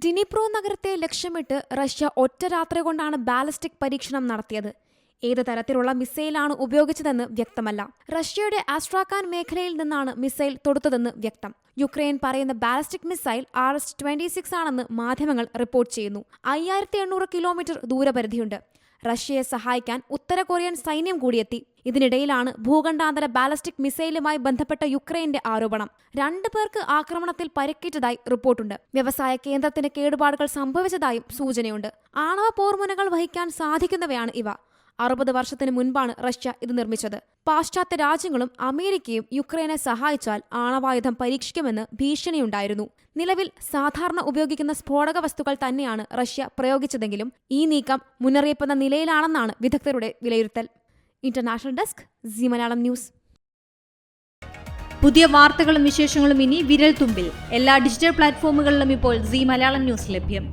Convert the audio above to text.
Dnipro നഗരത്തെ ലക്ഷ്യമിട്ട് Russia ഒറ്റ രാത്രി കൊണ്ടാണ് ബാലിസ്റ്റിക് പരീക്ഷണം നടത്തിയത്. ഏത് തരത്തിലുള്ള മിസൈലാണ് ഉപയോഗിച്ചതെന്ന് വ്യക്തമല്ല. റഷ്യയുടെ ആസ്ട്രാഖാൻ മേഖലയിൽ നിന്നാണ് മിസൈൽ തൊടുത്തതെന്ന് വ്യക്തം. യുക്രൈൻ പറയുന്ന ബാലിസ്റ്റിക് മിസൈൽ RS-26 ആണെന്ന് മാധ്യമങ്ങൾ റിപ്പോർട്ട് ചെയ്യുന്നു. 5800 കിലോമീറ്റർ ദൂരപരിധിയുണ്ട്. റഷ്യയെ സഹായിക്കാൻ ഉത്തര കൊറിയൻ സൈന്യം കൂടിയെത്തി. ഇതിനിടയിലാണ് ഭൂഖണ്ഡാന്തര ബാലിസ്റ്റിക് മിസൈലുമായി ബന്ധപ്പെട്ട യുക്രൈന്റെ ആരോപണം. 2 പേർക്ക് ആക്രമണത്തിൽ പരിക്കേറ്റതായി റിപ്പോർട്ടുണ്ട്. വ്യവസായ കേന്ദ്രത്തിന് കേടുപാടുകൾ സംഭവിച്ചതായും സൂചനയുണ്ട്. ആണവ പോർമുനകൾ വഹിക്കാൻ സാധിക്കുന്നവയാണ് ഇവ. 60 വർഷത്തിന് മുൻപാണ് റഷ്യ ഇത് നിർമ്മിച്ചത്. പാശ്ചാത്യ രാജ്യങ്ങളും അമേരിക്കയും യുക്രൈനെ സഹായിച്ചാൽ ആണവായുധം പരീക്ഷിക്കുമെന്ന് ഭീഷണിയുണ്ടായിരുന്നു. നിലവിൽ സാധാരണ ഉപയോഗിക്കുന്ന സ്ഫോടക വസ്തുക്കൾ തന്നെയാണ് റഷ്യ പ്രയോഗിച്ചതെങ്കിലും ഈ നീക്കം മുന്നറിയിപ്പെന്ന നിലയിലാണെന്നാണ് വിദഗ്ധരുടെ വിലയിരുത്തൽ. International desk, Zee Malayalam news. പുതിയ വാർത്തകളും വിശേഷങ്ങളും ഇനി വിരൽ തുമ്പിൽ. എല്ലാ ഡിജിറ്റൽ പ്ലാറ്റ്ഫോമുകളിലും ഇപ്പോൾ സീ മലയാളം ന്യൂസ് ലഭ്യം.